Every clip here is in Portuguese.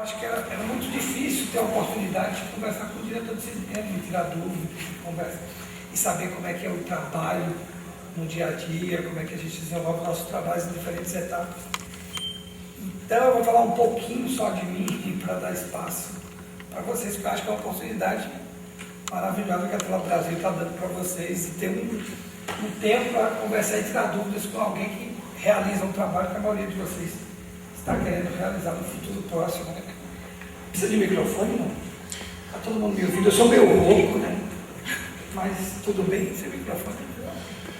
acho que era muito difícil ter a oportunidade de conversar com o diretor de cinema, de tirar dúvidas, de conversar, e saber como é que é o trabalho no dia a dia, como é que a gente desenvolve nossos trabalhos em diferentes etapas. Então eu vou falar um pouquinho só de mim para dar espaço para vocês, porque eu acho que é uma oportunidade maravilhosa que a Tela Brasil está dando para vocês e ter um tempo para conversar e tirar dúvidas com alguém que realiza um trabalho que a maioria de vocês está querendo realizar no futuro próximo, né? Precisa de microfone, não? Está todo mundo me ouvindo? Eu sou meio rouco, né? Mas tudo bem, sem microfone.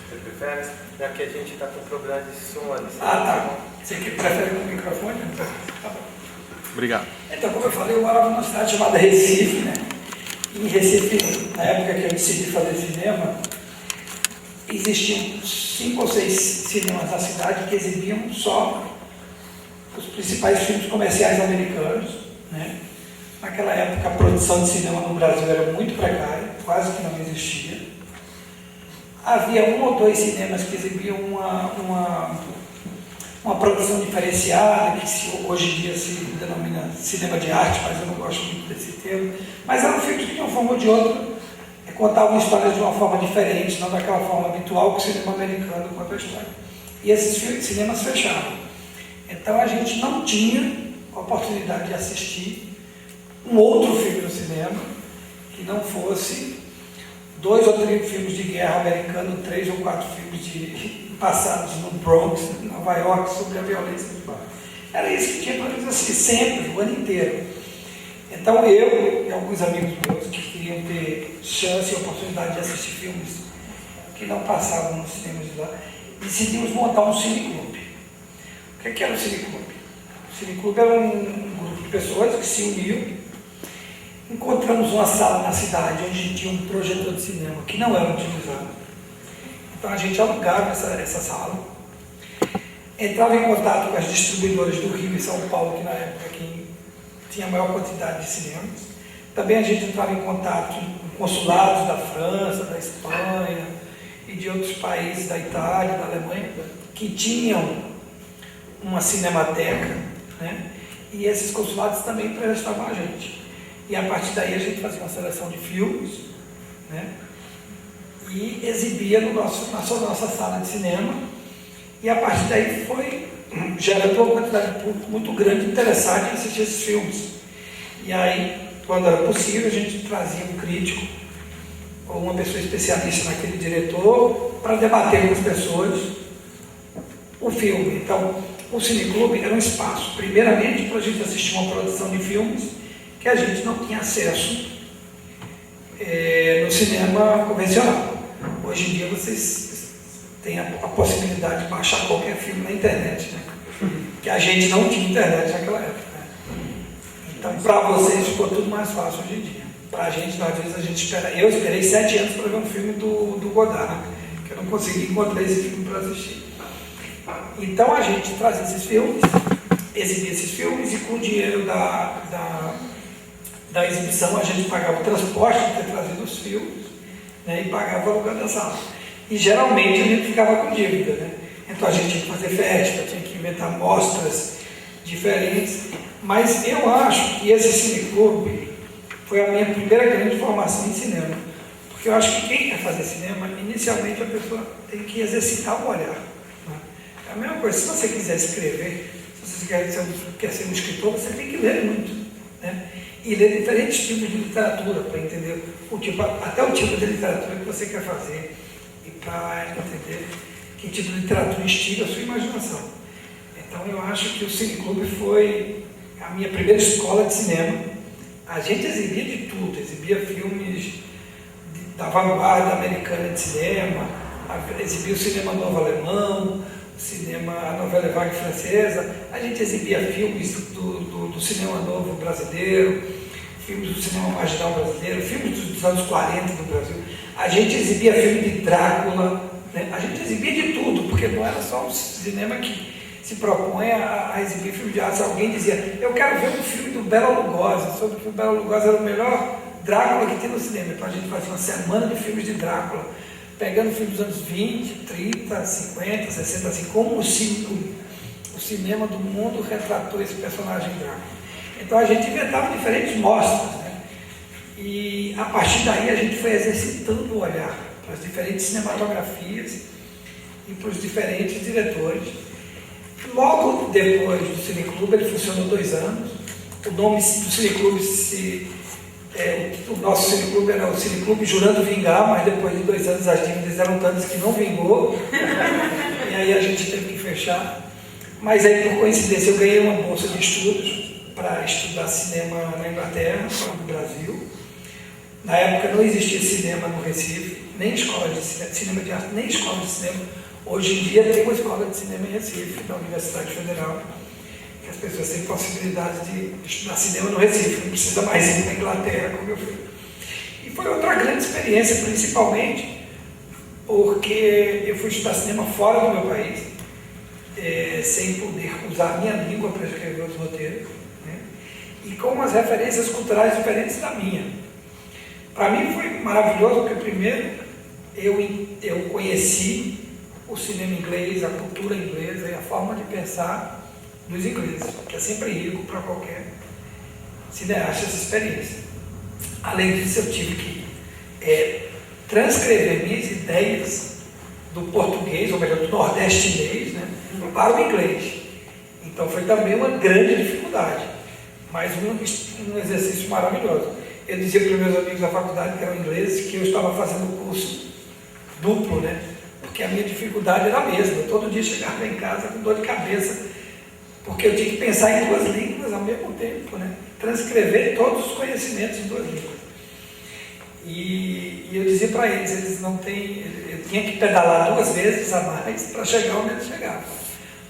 Você prefere? Já que a gente está com problema de som ali. Tá. Você que prefere com microfone? Tá bom. Obrigado. Então, como eu falei, eu morava numa cidade chamada Recife, né? E em Recife, na época que eu decidi fazer cinema, existiam 5 ou 6 cinemas na cidade que exibiam só os principais filmes comerciais americanos, né? Naquela época a produção de cinema no Brasil era muito precária, quase que não existia. Havia 1 ou 2 cinemas que exibiam uma produção diferenciada, que hoje em dia se denomina cinema de arte, mas eu não gosto muito desse termo. Mas eram filmes que de uma forma ou de outra contavam histórias de uma forma diferente, não daquela forma habitual que o cinema americano conta a história. E esses cinemas fechavam. Então a gente não tinha a oportunidade de assistir um outro filme no cinema que não fosse 2 ou 3 filmes de guerra americano, 3 ou 4 filmes passados no Bronx, em Nova York, sobre a violência de bairro. Era isso que tinha para nós assistir sempre, o ano inteiro. Então eu e alguns amigos meus que queriam ter chance e oportunidade de assistir filmes que não passavam nos cinemas de lá, decidimos montar um cineclube. O que era o cineclube? O cineclube era um grupo de pessoas que se uniam. Encontramos uma sala na cidade onde tinha um projetor de cinema que não era utilizado. Então a gente alugava essa sala, entrava em contato com as distribuidoras do Rio e São Paulo, que na época tinha a maior quantidade de cinemas. Também a gente entrava em contato com consulados da França, da Espanha e de outros países, da Itália, da Alemanha, que tinham uma cinemateca, né? E esses consulados também emprestavam a gente. E a partir daí a gente fazia uma seleção de filmes, né? E exibia na nossa sala de cinema. E a partir daí foi gerando uma quantidade de público muito grande interessado em assistir esses filmes. E aí, quando era possível, a gente trazia um crítico ou uma pessoa especialista naquele diretor para debater com as pessoas o filme. Então, o cineclube era um espaço, primeiramente, para a gente assistir uma produção de filmes que a gente não tinha acesso no cinema convencional. Hoje em dia vocês têm a possibilidade de baixar qualquer filme na internet, né? Que a gente não tinha internet naquela época, né? Então, para vocês ficou tudo mais fácil hoje em dia. Para a gente, às vezes, a gente espera. Eu esperei 7 anos para ver um filme do Godard, né? Que eu não consegui encontrar esse filme para assistir. Então a gente trazia esses filmes, exibia esses filmes e com o dinheiro da exibição a gente pagava o transporte de ter trazido os filmes, né, e pagava o aluguel da sala. E geralmente a gente ficava com dívida, né? Então a gente tinha que fazer festa, tinha que inventar mostras diferentes. Mas eu acho que esse cineclube foi a minha primeira grande formação em cinema. Porque eu acho que quem quer fazer cinema, inicialmente a pessoa tem que exercitar o olhar. É a mesma coisa, se você quiser escrever, se você quer ser um escritor, você tem que ler muito, né? E ler diferentes tipos de literatura para entender até o tipo de literatura que você quer fazer e para entender que tipo de literatura instiga a sua imaginação. Então eu acho que o cineclube foi a minha primeira escola de cinema. A gente exibia de tudo, exibia filmes da vanguarda americana de cinema, exibia o cinema novo alemão, a novela vague francesa, a gente exibia filmes do cinema novo brasileiro, filmes do cinema marginal brasileiro, filmes dos anos 40 do Brasil, a gente exibia filme de Drácula, né? A gente exibia de tudo, porque não era só um cinema que se propõe a exibir filme de arte. Se alguém dizia, eu quero ver um filme do Bela Lugosi, sobre que o Bela Lugosi era o melhor Drácula que tem no cinema, então a gente fazia uma semana de filmes de Drácula, pegando filmes dos anos 20, 30, 50, 60, assim, como o cinema do mundo retratou esse personagem Drácula. Então a gente inventava diferentes mostras, né? E a partir daí a gente foi exercitando o olhar para as diferentes cinematografias e para os diferentes diretores. Logo depois do Cineclube, ele funcionou 2 anos. O nome do Cineclube, o nosso Cineclube era o Cineclube Jurando Vingar, mas depois de 2 anos as dívidas eram tantas que não vingou. E aí a gente teve que fechar. Mas aí, por coincidência, eu ganhei uma bolsa de estudos para estudar cinema na Inglaterra, fora do Brasil. Na época não existia cinema no Recife, nem escola de cinema de arte, nem escola de cinema. Hoje em dia tem uma escola de cinema em Recife, da Universidade Federal, que as pessoas têm possibilidade de estudar cinema no Recife, não precisa mais ir para a Inglaterra, como eu fui. E foi outra grande experiência, principalmente porque eu fui estudar cinema fora do meu país, sem poder usar a minha língua para escrever os roteiros, né? E com umas referências culturais diferentes da minha. Para mim foi maravilhoso, porque primeiro eu conheci o cinema inglês, a cultura inglesa e a forma de pensar dos ingleses, que é sempre rico para qualquer cineasta essa experiência. Além disso, eu tive que transcrever minhas ideias do português, ou melhor, do nordestinês, né, para o inglês. Então foi também uma grande dificuldade, mas um exercício maravilhoso. Eu dizia para os meus amigos da faculdade, que eram ingleses, que eu estava fazendo curso duplo, né? Porque a minha dificuldade era a mesma. Eu todo dia chegava em casa com dor de cabeça, porque eu tinha que pensar em 2 línguas ao mesmo tempo, né? Transcrever todos os conhecimentos em 2 línguas. E eu dizia para eles não têm, eu tinha que pedalar 2 vezes a mais para chegar onde eles chegavam.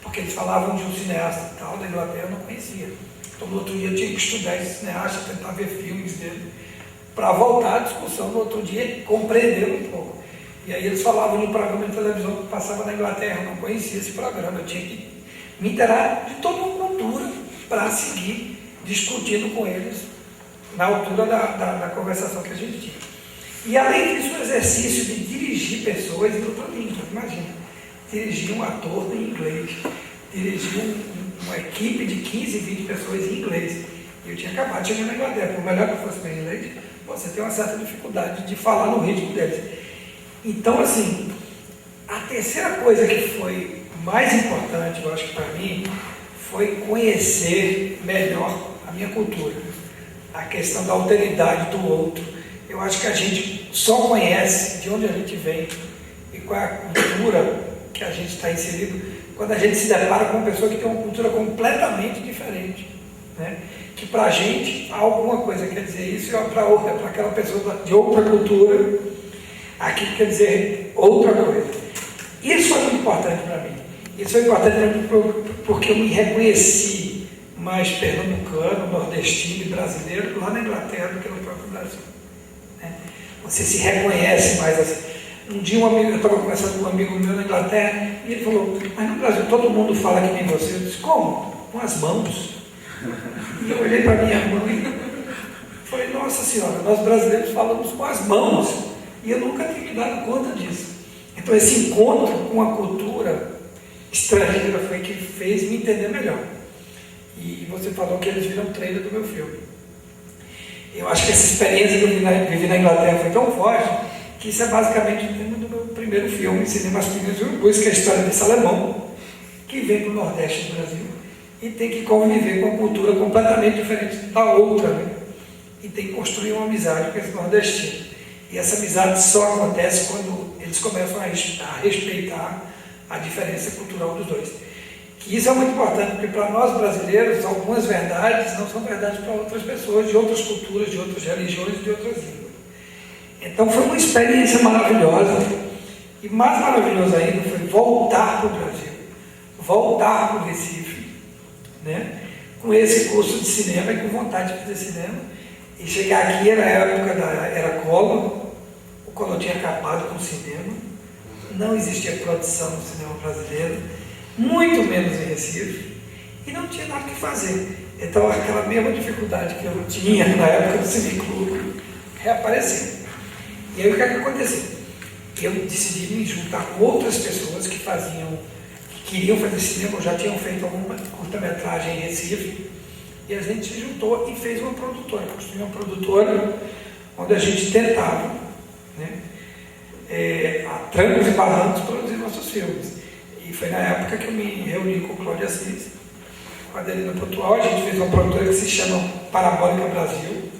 Porque eles falavam de um cineasta tal, da Inglaterra, eu não conhecia. Então, no outro dia eu tinha que estudar esse cineasta, tentar ver filmes dele, para voltar à discussão no outro dia e compreender um pouco. E aí eles falavam de um programa de televisão que passava na Inglaterra, eu não conhecia esse programa, eu tinha que me inteirar de toda uma cultura para seguir discutindo com eles na altura da conversação que a gente tinha. E além disso, o exercício de dirigir pessoas em outra língua, imagina, dirigir um ator em inglês, dirigir uma equipe de 15, 20 pessoas em inglês. E eu tinha acabado de chegar na Inglaterra, por melhor que eu fosse bem inglês, você tem uma certa dificuldade de falar no ritmo deles. Então, assim, a terceira coisa que foi mais importante, eu acho que para mim, foi conhecer melhor a minha cultura. A questão da alteridade do outro. Eu acho que a gente só conhece de onde a gente vem e qual é a cultura que a gente está inserido quando a gente se depara com uma pessoa que tem uma cultura completamente diferente, né? Que para a gente alguma coisa quer dizer isso e para outra, para aquela pessoa de outra cultura, aquilo quer dizer outra coisa. Isso foi muito importante para mim. Isso foi importante para mim porque eu me reconheci mais pernambucano, nordestino e brasileiro lá na Inglaterra do que no próprio Brasil, né? Você se reconhece mais assim. Um dia eu estava conversando com um amigo meu na Inglaterra e ele falou, mas no Brasil todo mundo fala que nem você. Eu disse, como? Com as mãos. E eu olhei para minha mãe e falei, nossa senhora, nós brasileiros falamos com as mãos. E eu nunca tinha me dado conta disso. Então esse encontro com a cultura estrangeira foi que fez me entender melhor. E você falou que eles viram o trailer do meu filme. Eu acho que essa experiência de viver na Inglaterra foi tão forte que isso é basicamente o tema do meu primeiro filme, Cinema As Pingas e Urubus, que é a história desse alemão que vem para o Nordeste do Brasil e tem que conviver com uma cultura completamente diferente da outra, né? E tem que construir uma amizade com esse nordestino. E essa amizade só acontece quando eles começam a respeitar a diferença cultural dos dois. Que isso é muito importante, porque para nós brasileiros, algumas verdades não são verdades para outras pessoas, de outras culturas, de outras religiões, de outras línguas. Então foi uma experiência maravilhosa, e mais maravilhoso ainda foi voltar para o Brasil, voltar para o Recife, né? Com esse curso de cinema e com vontade de fazer cinema, e chegar aqui era a época era Collor, o Collor tinha acabado com o cinema, não existia produção no cinema brasileiro, muito menos em Recife, e não tinha nada o que fazer. Então aquela mesma dificuldade que eu tinha na época do Cineclube reapareceu. E aí o que aconteceu? Eu decidi me juntar com outras pessoas que queriam fazer cinema, já tinham feito alguma curta-metragem em Recife, E a gente se juntou e fez uma produtora, construiu uma produtora onde a gente tentava, né, a trancos e barrancos, produzir nossos filmes. E foi na época que eu me reuni com o Cláudio Assis, com a Adelina Pontual. A gente fez uma produtora que se chama Parabólica Brasil.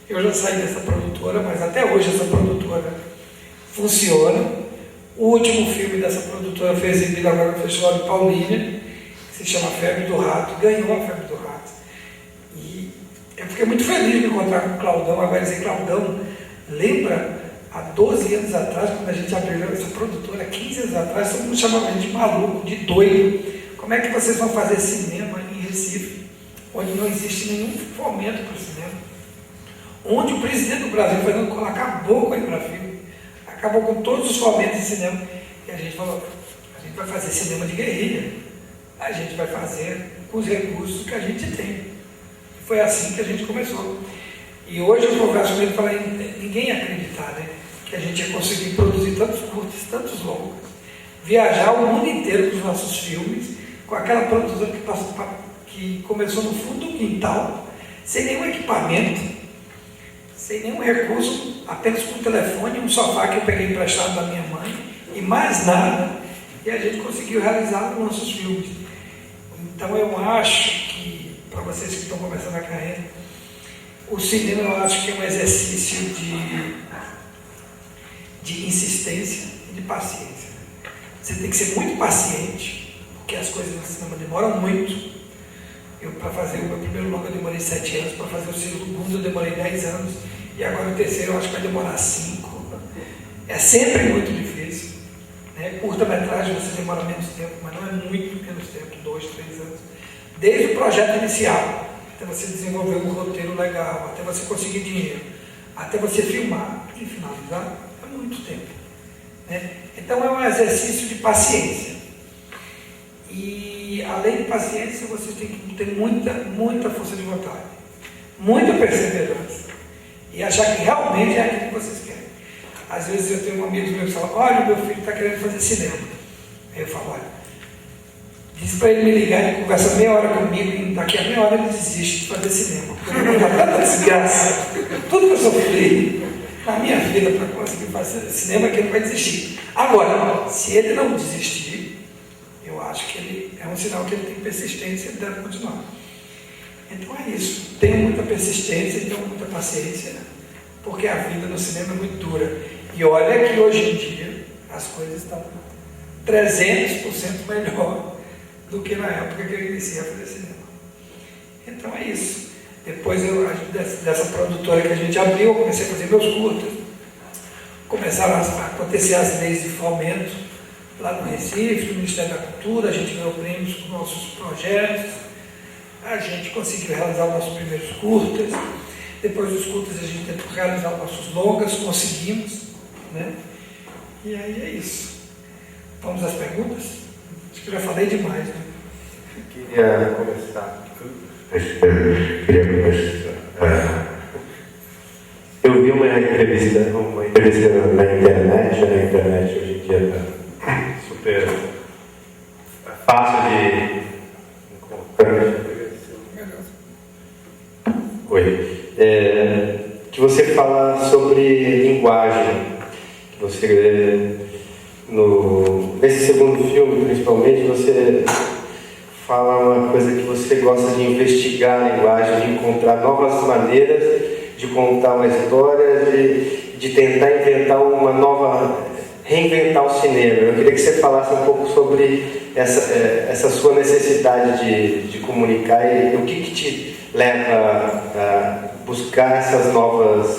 Eu já saí dessa produtora, mas até hoje essa produtora funciona. O último filme dessa produtora foi exibido agora no Festival de Paulínia, que se chama Febre do Rato, ganhou a Febre do Rato. E eu fiquei muito feliz de me encontrar com o Claudão. Agora dizer, Claudão, lembra há 12 anos atrás, quando a gente abriu essa produtora, 15 anos atrás, todo mundo chamava a gente de maluco, de doido. Como é que vocês vão fazer cinema em Recife, onde não existe nenhum fomento para o cinema? Onde o presidente do Brasil, Fernando Collor, acabou com a Embrafilme, acabou com todos os fomentos de cinema. E a gente falou, a gente vai fazer cinema de guerrilha, a gente vai fazer com os recursos que a gente tem. E foi assim que a gente começou. E hoje eu converso com ele e falo, ninguém ia acreditar, né, que a gente ia conseguir produzir tantos curtos, tantos longos, viajar o mundo inteiro com os nossos filmes, com aquela produtora que começou no fundo do quintal, sem nenhum equipamento, sem nenhum recurso, apenas com um telefone, um sofá que eu peguei emprestado da minha mãe, e mais nada, e a gente conseguiu realizar os nossos filmes. Então eu acho que, para vocês que estão começando a carreira, o cinema eu acho que é um exercício de insistência e de paciência. Você tem que ser muito paciente, porque as coisas no cinema demoram muito. Eu, para fazer o meu primeiro longa, eu demorei 7 anos, para fazer o segundo, eu demorei 10 anos, e agora o terceiro eu acho que vai demorar 5. É sempre muito difícil, né? Curta-metragem você demora menos tempo, mas não é muito menos tempo, 2, 3 anos. Desde o projeto inicial, até você desenvolver um roteiro legal, até você conseguir dinheiro, até você filmar e finalizar, é muito tempo, né? Então é um exercício de paciência. E além de paciência, você tem que ter muita força de vontade, muita perseverança, e achar que realmente é aquilo que vocês querem. Às vezes eu tenho um amigo meu que fala, olha, meu filho está querendo fazer cinema. Aí eu falo, olha, diz para ele me ligar, ele conversa meia hora comigo, e daqui a meia hora ele desiste de fazer cinema, porque eu vou dar tanta desgraça, tudo que eu sofri na minha vida para conseguir fazer cinema, que ele vai desistir. Agora, se ele não desistir, eu acho que é um sinal que ele tem persistência e ele deve continuar. Então é isso, tenho muita persistência e tenho muita paciência, porque a vida no cinema é muito dura. E olha que hoje em dia as coisas estão 300% melhor do que na época que eu iniciei a fazer cinema. Então é isso. Depois dessa produtora que a gente abriu, eu comecei a fazer meus curtas. Começaram a acontecer as leis de fomento lá no Recife, no Ministério da Cultura, a gente ganhou prêmios com nossos projetos, a gente conseguiu realizar os nossos primeiros curtas. Depois dos curtas a gente tentou realizar os nossos longas, conseguimos, né? E aí é isso. Vamos às perguntas? Acho que eu já falei demais, né? Queria começar. Eu vi uma entrevista na internet hoje em dia está super fácil de encontrar. Oi. Que você fala sobre linguagem. Você, nesse segundo filme, principalmente, você fala uma coisa que você gosta de investigar a linguagem, de encontrar novas maneiras de contar uma história, de tentar reinventar o cinema. Eu queria que você falasse um pouco sobre essa sua necessidade de comunicar e o que te leva a buscar essas novas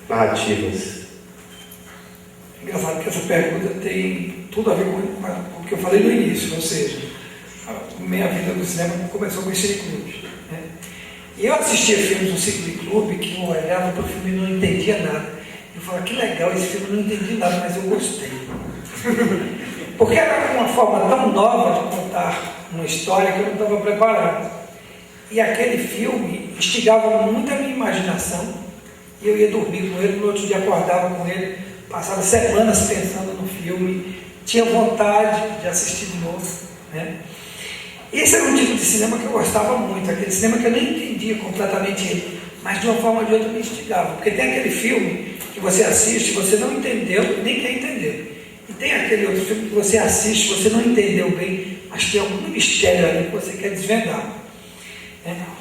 narrativas. Engraçado que essa pergunta tem tudo a ver com o que eu falei no início, ou seja, a minha vida no cinema começou com os cineclubes, né? E eu assistia filmes no cineclube que eu olhava para o filme e não entendia nada. Eu falava, que legal esse filme, eu não entendi nada, mas eu gostei. Porque era uma forma tão nova de contar uma história que eu não estava preparado. E aquele filme instigava muito a minha imaginação, e eu ia dormir com ele, no outro dia acordava com ele, passava semanas pensando no filme, tinha vontade de assistir de novo, né? Esse era um tipo de cinema que eu gostava muito, aquele cinema que eu nem entendia completamente ele, mas de uma forma ou de outra me instigava. Porque tem aquele filme que você assiste, você não entendeu, nem quer entender. E tem aquele outro filme que você assiste, você não entendeu bem, mas tem algum mistério ali que você quer desvendar.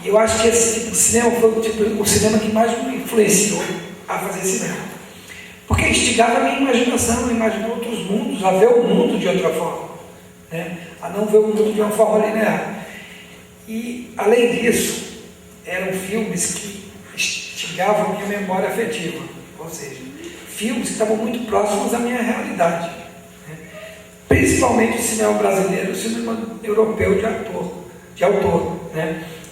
E eu acho que esse tipo de cinema foi o cinema que mais me influenciou a fazer cinema. Porque instigava a minha imaginação, a imaginar outros mundos, a ver o mundo de outra forma, a não ver o mundo de uma forma linear. E, além disso, eram filmes que instigavam a minha memória afetiva, ou seja, filmes que estavam muito próximos à minha realidade. Principalmente o cinema brasileiro, o cinema europeu de autor.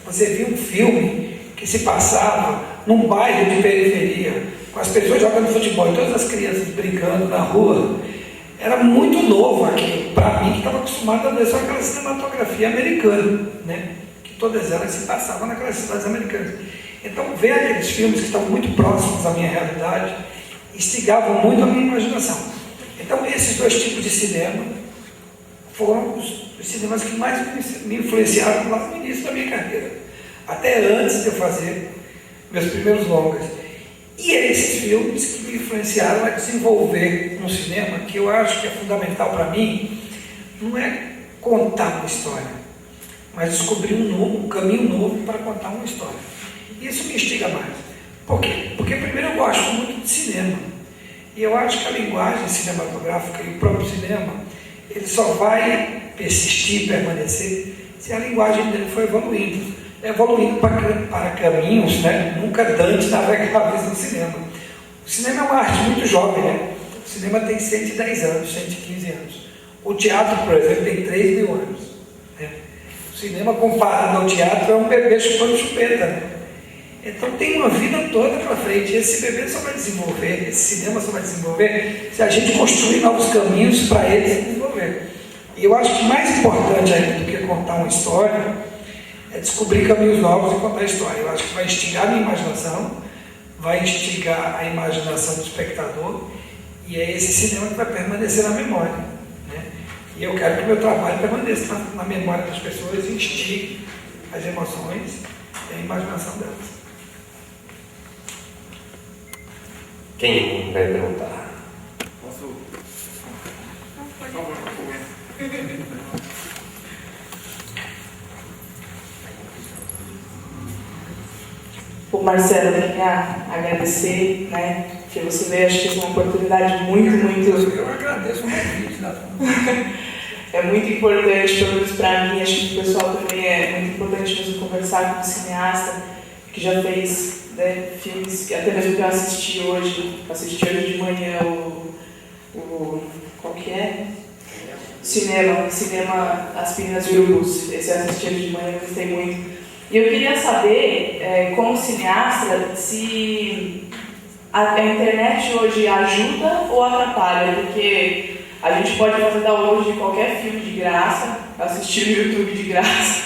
Você via um filme que se passava num bairro de periferia, com as pessoas jogando futebol e todas as crianças brincando na rua. Era muito novo aquilo, para mim, que estava acostumado a ver só aquela cinematografia americana, que todas elas se passavam naquelas cidades americanas. Então, ver aqueles filmes que estavam muito próximos à minha realidade instigavam muito a minha imaginação. Então, esses dois tipos de cinema foram os cinemas que mais me influenciaram lá no início da minha carreira, até antes de eu fazer meus primeiros longas. E esses filmes que me influenciaram a desenvolver um cinema que eu acho que é fundamental para mim, não é contar uma história, mas descobrir um caminho novo para contar uma história. Isso me instiga mais. Por quê? Porque primeiro eu gosto muito de cinema. E eu acho que a linguagem cinematográfica e o próprio cinema, ele só vai persistir, permanecer, se a linguagem dele for evoluindo para caminhos, nunca antes navegáveis no cinema. O cinema é uma arte muito jovem, O cinema tem 110 anos, 115 anos. O teatro, por exemplo, tem 3 mil anos. O cinema, comparado ao teatro, é um bebê chupando chupeta, Então tem uma vida toda pela frente. Esse bebê só vai desenvolver, esse cinema só vai desenvolver se a gente construir novos caminhos para ele se desenvolver. E eu acho que mais importante ainda do que contar uma história é descobrir caminhos novos e contar a história. Eu acho que vai instigar a minha imaginação, vai instigar a imaginação do espectador, e é esse cinema que vai permanecer na memória. E eu quero que o meu trabalho permaneça na memória das pessoas e instigue as emoções e a imaginação delas. Quem vai perguntar? Posso? Por favor, por favor. O Marcelo, eu queria agradecer, que você veio, acho que é uma oportunidade muito... Eu agradeço o convite, É muito importante, pelo menos para mim, acho que o pessoal também é muito importante mesmo conversar com um cineasta que já fez filmes, até mesmo que eu assisti hoje de manhã qual que é? Cinema As Meninas de Urubus, esse eu assisti hoje de manhã, eu gostei muito. E eu queria saber, como cineasta, se a internet hoje ajuda ou atrapalha, porque a gente pode fazer download de qualquer filme de graça, assistir no YouTube de graça.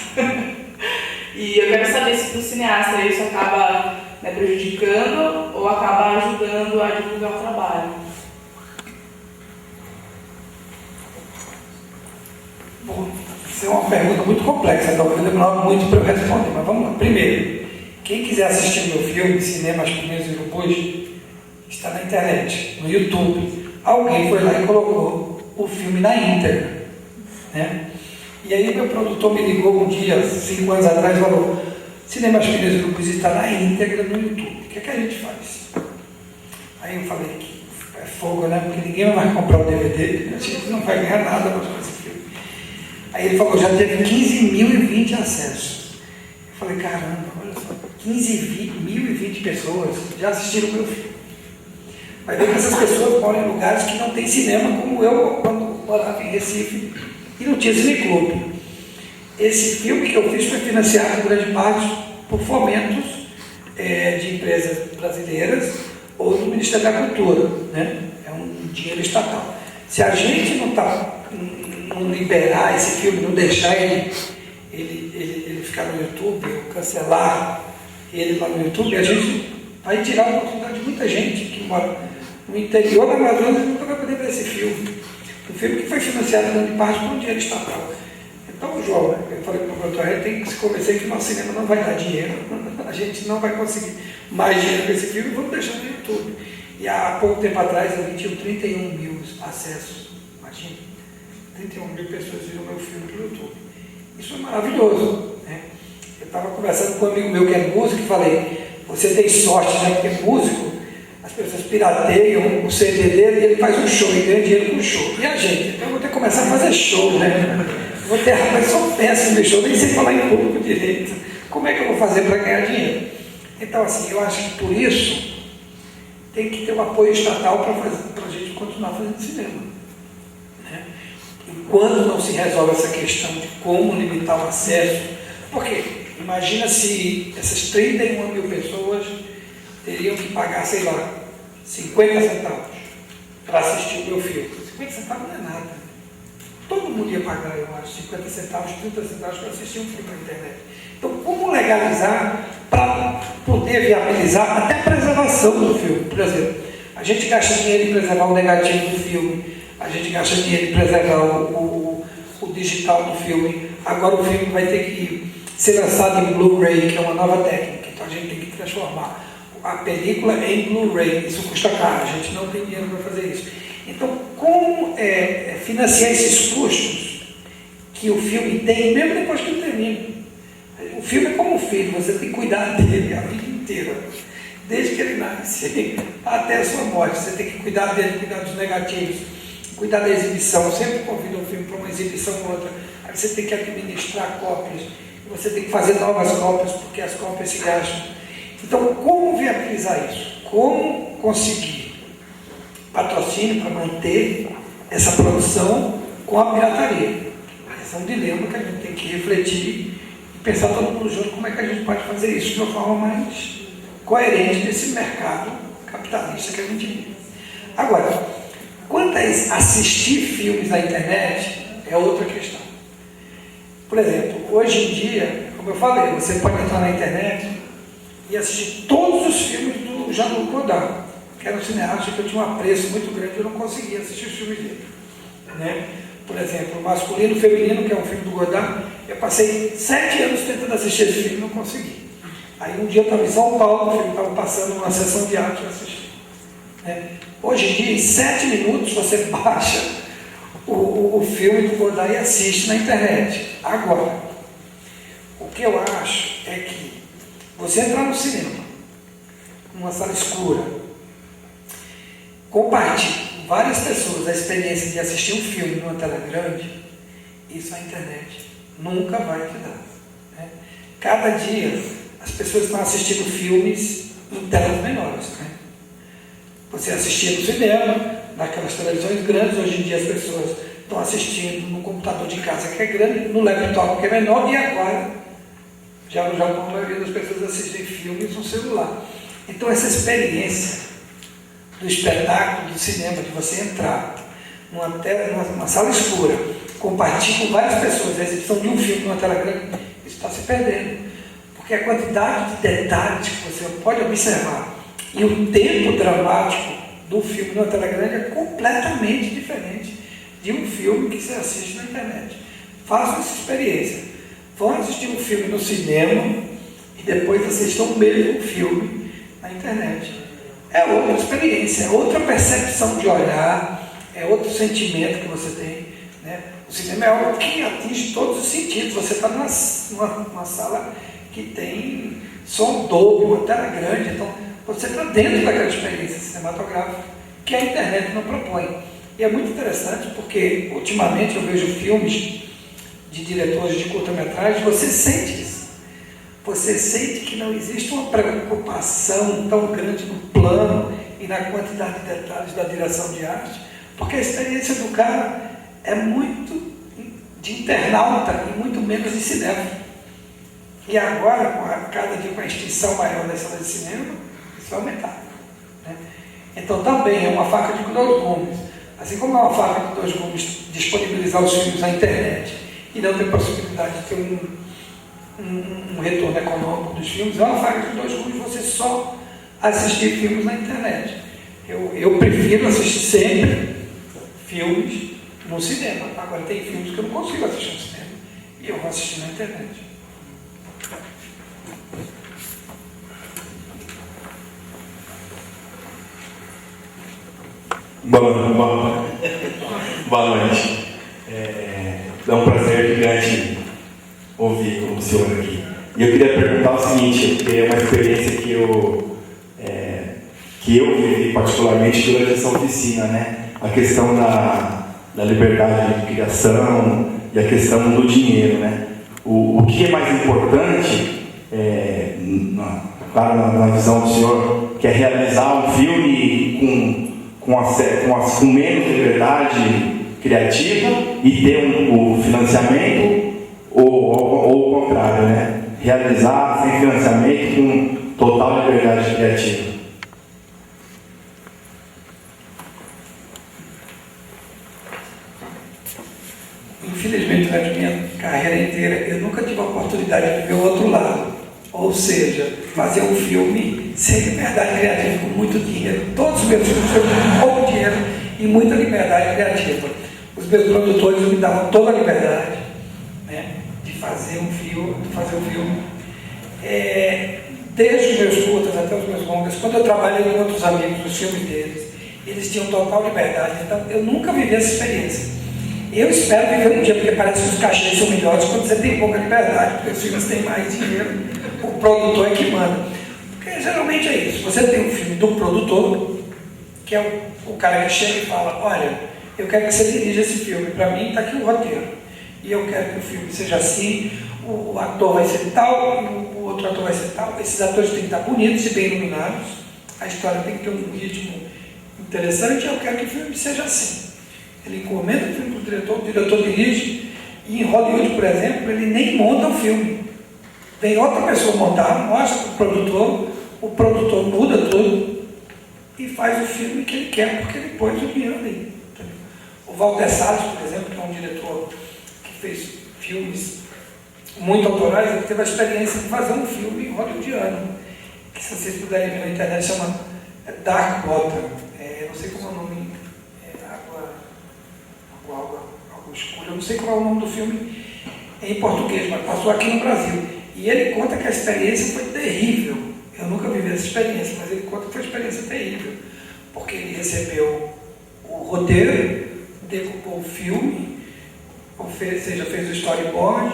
E eu quero saber se para o cineasta isso acaba prejudicando ou acaba ajudando a divulgar o trabalho. Bom, isso é uma pergunta muito complexa, talvez demore muito para eu responder, mas vamos lá. Primeiro, quem quiser assistir meu filme, Cinema As Meninas de Urubus, está na internet, no YouTube. Alguém foi lá e colocou o filme na íntegra, E aí meu produtor me ligou um dia, 5 anos atrás, e falou: Cinema As Meninas de Urubus está na íntegra no YouTube, o que é que a gente faz? Aí eu falei que é fogo, porque ninguém vai comprar o DVD, a gente não vai ganhar nada com esse filme. Aí ele falou: já teve 15.020 acessos. Eu falei: caramba, olha só, 15.020 pessoas já assistiram o meu filme. Vai ver que essas pessoas moram em lugares que não tem cinema, como eu, quando morava em Recife, e não tinha cineclube. Esse filme que eu fiz foi financiado, em grande parte, por fomentos de empresas brasileiras ou do Ministério da Cultura, É um dinheiro estatal. Se a gente não liberar esse filme, não deixar ele ficar no YouTube, ou cancelar ele lá no YouTube, a gente vai tirar a oportunidade de muita gente que mora no interior da Amazônia e nunca vai poder ver esse filme. Um filme que foi financiado em grande parte por um dinheiro estatal. Então, João, eu falei para o produtor, a gente tem que se convencer que o nosso cinema não vai dar dinheiro, a gente não vai conseguir mais dinheiro com esse filme, vamos deixar no YouTube. E há pouco tempo atrás a gente tinha 31 mil acessos, imagina, 31 mil pessoas viram meu filme pelo YouTube. Isso é maravilhoso, né? Eu estava conversando com um amigo meu que é músico e falei, você tem sorte, né? Porque músico, as pessoas pirateiam o CD dele e ele faz um show e ganha dinheiro com o show. E a gente? Então eu vou ter que começar a fazer show, né? Eu vou ter, rapaz, sou péssimo de show, nem sei falar em público direito. Como é que eu vou fazer para ganhar dinheiro? Então, assim, eu acho que por isso tem que ter um apoio estatal para a gente continuar fazendo cinema. Né? Enquanto não se resolve essa questão de como limitar o acesso, porque imagina se essas 31 mil pessoas teriam que pagar, sei lá, 50 centavos para assistir o meu filme. 50 centavos não é nada. Todo mundo ia pagar, eu acho, 50 centavos, 30 centavos para assistir um filme na internet. Então, como legalizar para poder viabilizar até a preservação do filme? Por exemplo, a gente gasta dinheiro em preservar o negativo do filme, a gente gasta dinheiro em preservar o digital do filme. Agora o filme vai ter que ser lançado em Blu-ray, que é uma nova técnica. Então a gente tem que transformar a película em Blu-ray. Isso custa caro, a gente não tem dinheiro para fazer isso. Então, como financiar esses custos que o filme tem, mesmo depois que ele termina? O filme é como um filho, você tem que cuidar dele a vida inteira, desde que ele nasce até a sua morte. Você tem que cuidar dele, cuidar dos negativos, cuidar da exibição. Sempre convida um filme para uma exibição ou outra. Aí você tem que administrar cópias, você tem que fazer novas cópias, porque as cópias se gastam. Então, como viabilizar isso? Como conseguir patrocínio para manter essa produção com a pirataria? Esse é um dilema que a gente tem que refletir e pensar todo mundo junto como é que a gente pode fazer isso de uma forma mais coerente nesse mercado capitalista que a gente vive. Agora, quanto a assistir filmes na internet, é outra questão. Por exemplo, hoje em dia, como eu falei, você pode entrar na internet e assistir todos os filmes do Jean-Luc Godard, que era um cineasta que eu tinha um apreço muito grande e eu não conseguia assistir os filmes dele. Né? Por exemplo, Masculino e Feminino, que é um filme do Godard, eu passei 7 anos tentando assistir esse filme e não consegui. Aí um dia eu estava em São Paulo, o filme estava passando uma sessão de arte e eu assisti. Né? Hoje em dia, em 7 minutos, você baixa o filme do Godard e assiste na internet. Agora, o que eu acho é que você entrar no cinema, numa sala escura, compartilhe com várias pessoas a experiência de assistir um filme numa tela grande, isso a internet nunca vai te dar. Né? Cada dia as pessoas estão assistindo filmes em telas menores. Né? Você assistia no cinema, naquelas televisões grandes, hoje em dia as pessoas estão assistindo no computador de casa que é grande, no laptop que é menor, e agora, já no Japão, a maioria das pessoas assistem filmes no celular. Então essa experiência do espetáculo, do cinema, de você entrar numa sala escura, compartilhar com várias pessoas a exibição de um filme numa tela grande, isso está se perdendo. Porque a quantidade de detalhes que você pode observar e o tempo dramático do filme numa tela grande é completamente diferente de um filme que você assiste na internet. Façam essa experiência. Vão assistir um filme no cinema e depois assistam o mesmo filme na internet. É outra experiência, é outra percepção de olhar, é outro sentimento que você tem. Né? O cinema é algo que atinge todos os sentidos. Você está numa sala que tem som dobro, uma tela grande, então você está dentro daquela experiência cinematográfica que a internet não propõe. E é muito interessante porque, ultimamente, eu vejo filmes de diretores de curta-metragem, você sente isso. Você sente que não existe uma preocupação tão grande no plano e na quantidade de detalhes da direção de arte, porque a experiência do cara é muito de internauta e muito menos de cinema. E agora, cada dia com a extinção maior das salas de cinema, isso vai aumentar. Né? Então também é uma faca de dois gumes. Assim como é uma faca de dois gumes disponibilizar os filmes na internet e não ter possibilidade de ter um retorno econômico dos filmes, é uma faca de dois gumes você só assistir filmes na internet. Eu prefiro assistir sempre filmes no cinema. Agora tem filmes que eu não consigo assistir no cinema. e eu vou assistir na internet. Boa noite. É um prazer gigante ouvir o senhor aqui. E eu queria perguntar o seguinte, porque é uma experiência que eu vivi particularmente durante essa oficina, né? A questão da liberdade de criação e a questão do dinheiro, né? O que é mais importante, na visão do senhor, que é realizar um filme com menos liberdade criativa e ter o financiamento, ou o contrário, né? Realizar sem financiamento com total liberdade criativa. Infelizmente, durante minha carreira inteira, eu nunca tive a oportunidade de ver o outro lado. Ou seja, fazer um filme sem liberdade criativa, com muito dinheiro. Todos os meus filmes foram com pouco dinheiro e muita liberdade criativa. Os meus produtores me davam toda a liberdade, né, de fazer um filme. Desde os meus curtas até os meus longas, quando eu trabalhei com outros amigos nos filmes deles, eles tinham total liberdade. Então, eu nunca vivi essa experiência. Eu espero viver um dia, porque parece que os cachês são melhores quando você tem pouca liberdade, porque os filmes têm mais dinheiro, o produtor é que manda. Porque geralmente é isso, você tem um filme do produtor, que é o cara que chega e fala, olha, eu quero que você dirija esse filme, para mim está aqui o roteiro, e eu quero que o filme seja assim, o ator vai ser tal, o outro ator vai ser tal, esses atores têm que estar bonitos e bem iluminados, a história tem que ter um ritmo interessante, e eu quero que o filme seja assim. Ele encomenda o filme para o diretor dirige, e em Hollywood, por exemplo, ele nem monta o filme. Vem outra pessoa montar, mostra para o produtor muda tudo e faz o filme que ele quer, porque ele pôs o dinheiro ali. Entendeu? O Walter Salles, por exemplo, que é um diretor que fez filmes muito autorais, ele teve a experiência de fazer um filme hollywoodiano, que se vocês puderem ver na internet, chama Dark Water. Não sei como é o nome. Água escura, eu não sei qual é o nome do filme em português, mas passou aqui no Brasil. E ele conta que a experiência foi terrível. Eu nunca vivi essa experiência, mas ele conta que foi uma experiência terrível. Porque ele recebeu o roteiro, decupou o filme, ou fez o storyboard,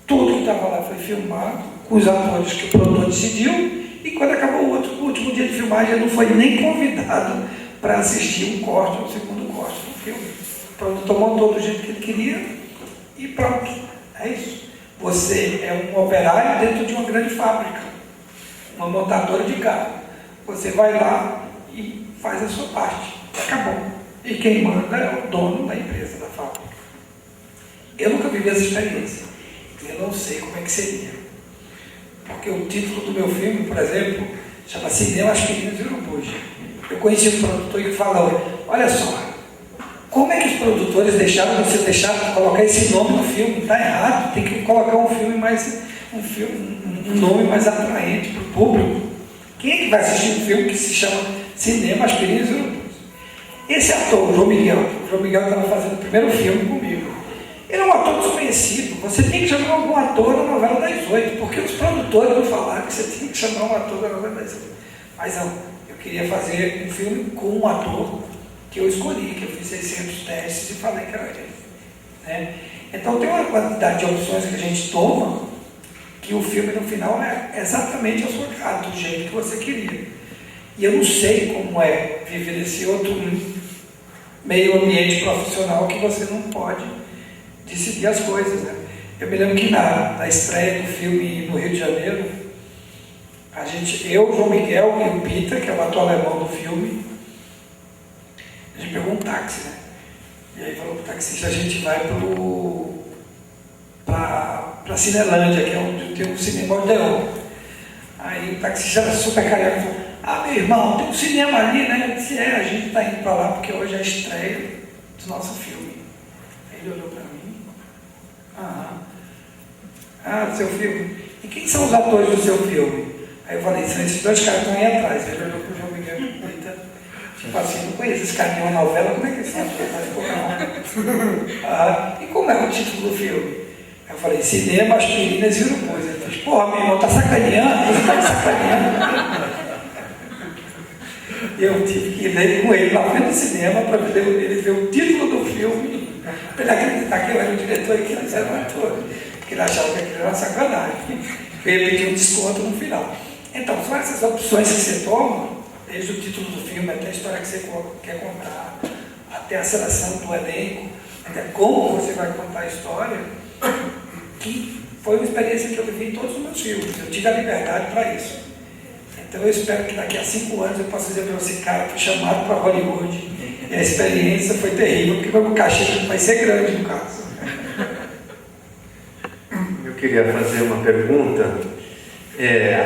tudo que estava lá foi filmado, com os atores que o produtor decidiu, e quando acabou o último dia de filmagem, ele não foi nem convidado para assistir um corte, um segundo corte do filme. O produtor montou do jeito que ele queria e pronto, é isso. Você é um operário dentro de uma grande fábrica, uma montadora de carro. Você vai lá e faz a sua parte, acabou. E quem manda é o dono da empresa, da fábrica. Eu nunca vivi essa experiência, eu não sei como é que seria. Porque o título do meu filme, por exemplo, chama Cinema, Aspirinas e Urubus. Eu conheci um produtor que falou, olha só, como é que os produtores deixaram de colocar esse nome no filme? Está errado, tem que colocar um nome mais atraente para o público. Quem é que vai assistir um filme que se chama Cinema, Aspirinas e Urubus? Esse ator, o João Miguel estava fazendo o primeiro filme comigo. Ele é um ator desconhecido, você tem que chamar algum ator da novela das 8, porque os produtores não falaram que você tinha que chamar um ator da novela das 8. Mas não, eu queria fazer um filme com um ator que eu escolhi, que eu fiz 600 testes e falei que era ele. Né? Então tem uma quantidade de opções que a gente toma, que o filme no final é exatamente a sua cara, do jeito que você queria. E eu não sei como é viver nesse outro meio ambiente profissional que você não pode decidir as coisas. Né? Eu me lembro que na estreia do filme no Rio de Janeiro, eu, o João Miguel e o Peter, que é o ator alemão do filme, a gente pegou um táxi, né? E aí falou para o taxista, a gente vai para Cinelândia, que é onde tem um cinema Odeon. Aí o taxista era super carioca, falou, meu irmão, tem um cinema ali, né? Eu disse, a gente está indo para lá porque hoje é a estreia do nosso filme. Aí ele olhou para mim, do seu filme. E quem são os atores do seu filme? Aí eu falei, são esses dois caras que estão aí atrás. Ele olhou para o João Miguel e tipo assim, não conheço esse cara de uma novela, como é que esse ator faz? E como é o título do filme? Eu falei, cinema, aspirinas e urubus. Ele fez, porra, meu irmão, tá sacaneando? Você tá me sacaneando? Eu tive que ir com ele lá no cinema para ele ver o título do filme, para ele acreditar que eu era o diretor e que eles eram atores, porque ele achava que aquilo era uma sacanagem. Eu ia pedir um desconto no final. Então, são essas opções que você toma, desde o título do filme, até a história que você quer contar, até a seleção do elenco, até como você vai contar a história, que foi uma experiência que eu vivi em todos os meus filmes. Eu tive a liberdade para isso. Então eu espero que daqui a 5 anos eu possa dizer para você, cara, fui chamado para Hollywood. E a experiência foi terrível, porque o meu cachê vai ser grande no caso. Eu queria fazer uma pergunta.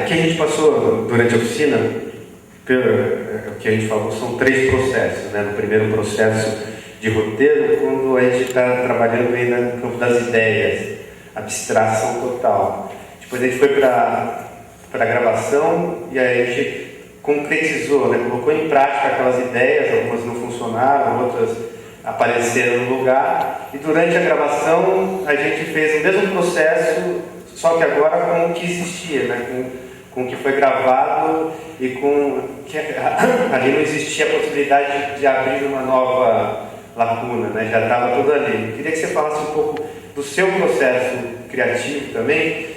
Aqui a gente passou, durante a oficina, o que a gente falou, são 3 processos. Né? No primeiro processo de roteiro, quando a gente está trabalhando ainda no campo das ideias, abstração total. Depois a gente foi para a gravação e aí a gente concretizou, né? Colocou em prática aquelas ideias, algumas não funcionaram, outras apareceram no lugar, e durante a gravação a gente fez o mesmo processo, só que agora com o que existia, né? Com o que foi gravado e com que ali não existia a possibilidade de abrir uma nova lacuna, né? Já estava tudo ali. Eu queria que você falasse um pouco do seu processo criativo também.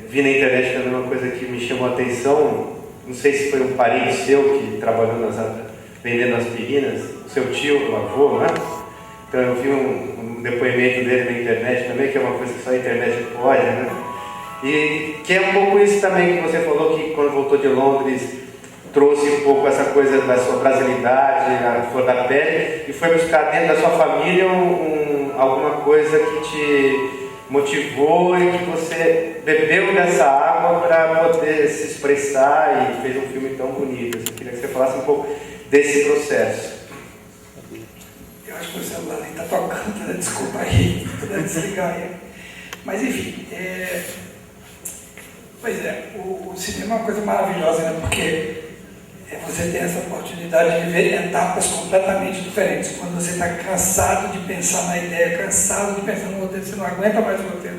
Vi na internet também uma coisa que me chamou a atenção, não sei se foi um parente seu que trabalhou vendendo aspirinas, seu tio, o avô, né? Então eu vi um depoimento dele na internet também, que é uma coisa que só a internet pode, né? E que é um pouco isso também que você falou, que quando voltou de Londres trouxe um pouco essa coisa da sua brasilidade, a flor da pele, e foi buscar dentro da sua família alguma coisa que te motivou e que você bebeu dessa água para poder se expressar e fez um filme tão bonito. Eu queria que você falasse um pouco desse processo. Eu acho que o celular ali está tocando, né? Desculpa aí, vou desligar aí. Mas enfim, pois é, o cinema é uma coisa maravilhosa, né? Porque você tem essa oportunidade de ver etapas completamente diferentes. Quando você está cansado de pensar na ideia, cansado de pensar no roteiro, você não aguenta mais o roteiro.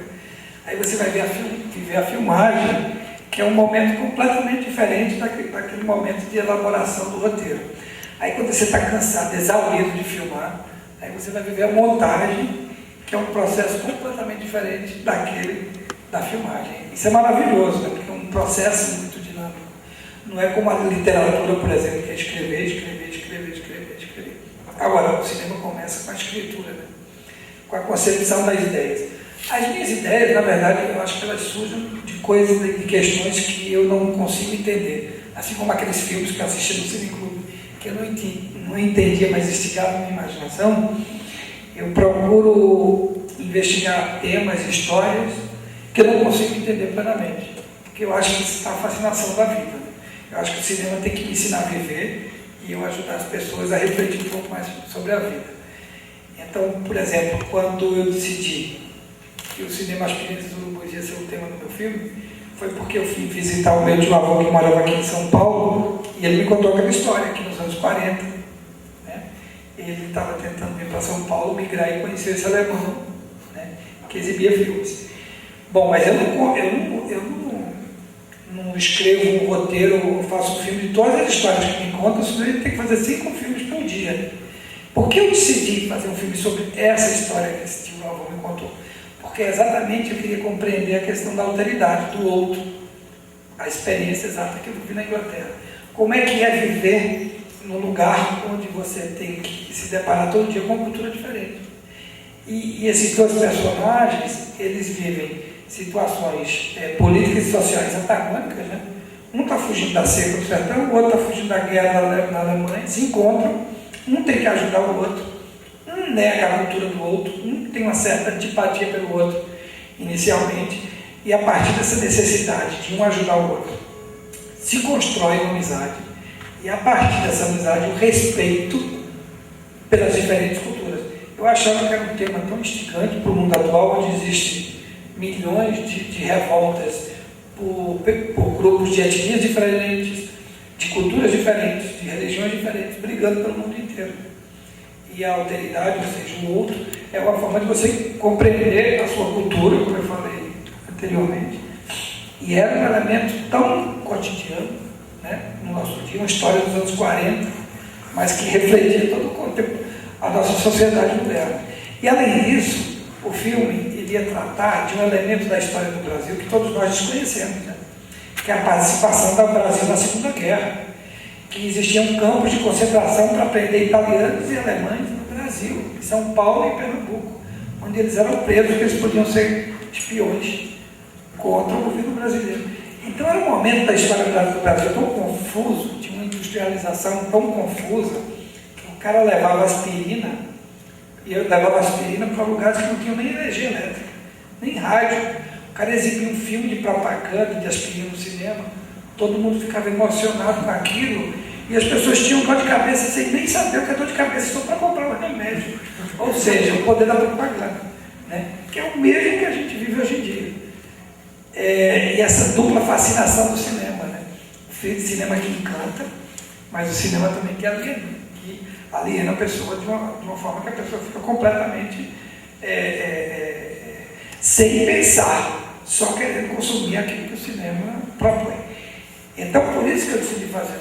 Aí você vai ver a filmagem, que é um momento completamente diferente daquele momento de elaboração do roteiro. Aí quando você está cansado, exaurido de filmar, aí você vai viver a montagem, que é um processo completamente diferente daquele da filmagem. Isso é maravilhoso, né? Porque é um processo muito dinâmico. Não é como a literatura, por exemplo, que é escrever. Agora, o cinema começa com a escritura, né? Com a concepção das ideias. As minhas ideias, na verdade, eu acho que elas surgem de coisas, de questões que eu não consigo entender. Assim como aqueles filmes que eu assisti no Cine Clube, que eu não entendia, mas instigava a minha imaginação. Eu procuro investigar temas, histórias, que eu não consigo entender plenamente. Porque eu acho que isso está a fascinação da vida. Eu acho que o cinema tem que me ensinar a viver e eu ajudar as pessoas a refletir um pouco mais sobre a vida. Então, por exemplo, quando eu decidi que o cinema Aspirinas e Urubus ia ser o tema do meu filme, foi porque eu fui visitar o meu tio-avô que morava aqui em São Paulo e ele me contou aquela história aqui nos anos 40. Né? Ele estava tentando vir para São Paulo, migrar e conhecer esse alemão, né? Que exibia filmes. Bom, mas eu não escrevo um roteiro, eu faço um filme de todas as histórias que me contam, senão ele tem que fazer 5 filmes por dia. Por que eu decidi fazer um filme sobre essa história que esse tio-avô me contou? Porque exatamente eu queria compreender a questão da alteridade, do outro, a experiência exata que eu vivi na Inglaterra. Como é que é viver num lugar onde você tem que se deparar todo dia com uma cultura diferente? E esses 2 personagens, eles vivem situações políticas e sociais antagônicas, né? Um está fugindo da seca do sertão, o outro está fugindo da guerra na Alemanha, se encontram, um tem que ajudar o outro, um nega a cultura do outro, um tem uma certa antipatia pelo outro, inicialmente, e a partir dessa necessidade de um ajudar o outro, se constrói uma amizade, e a partir dessa amizade, o respeito pelas diferentes culturas. Eu achava que era um tema tão instigante para o mundo atual, onde existem milhões de revoltas por grupos de etnias diferentes, de culturas diferentes, de religiões diferentes, brigando pelo mundo inteiro. E a alteridade, ou seja, o outro, é uma forma de você compreender a sua cultura, como eu falei anteriormente. E era um elemento tão cotidiano, né, no nosso dia, uma história dos anos 40, mas que refletia todo o contempo a nossa sociedade moderna. E além disso, o filme iria tratar de um elemento da história do Brasil que todos nós desconhecemos, né? Que é a participação do Brasil na Segunda Guerra, que existiam campos de concentração para prender italianos e alemães no Brasil, em São Paulo e Pernambuco, onde eles eram presos, porque eles podiam ser espiões contra o governo brasileiro. Então era um momento da história do Brasil tão confuso, de uma industrialização tão confusa, que o cara levava aspirina, e eu levava aspirina para lugares que não tinham nem energia elétrica, nem rádio. O cara exibia um filme de propaganda de aspirina no cinema, todo mundo ficava emocionado com aquilo, e as pessoas tinham dor de cabeça sem nem saber o que é dor de cabeça, só para comprar o remédio. Ou seja, o poder da propaganda, né? Que é o mesmo que a gente vive hoje em dia. E essa dupla fascinação do cinema, né? O cinema que encanta, mas o cinema também que aliena a pessoa de uma forma que a pessoa fica completamente sem pensar, só querendo consumir aquilo que o cinema propõe. Então, por isso que eu decidi fazer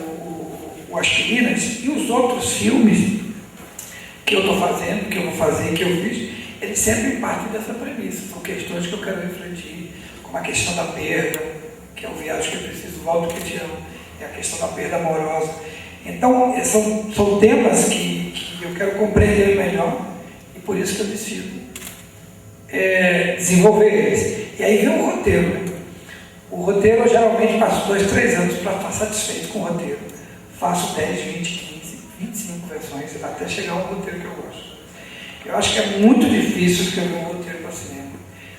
o Aspirinas, e os outros filmes que eu estou fazendo, que eu vou fazer, que eu fiz, eles sempre partem dessa premissa. São questões que eu quero refletir, como a questão da perda, que é o Viagem que eu preciso, Volto que te amo, é a questão da perda amorosa. Então, são temas que eu quero compreender melhor, e por isso que eu decido desenvolver eles. E aí vem o roteiro, né? O roteiro, eu geralmente passo 2, 3 anos para estar satisfeito com o roteiro. Faço 10, 20, 15, 25 versões, até chegar ao roteiro que eu gosto. Eu acho que é muito difícil escrever um roteiro para cinema.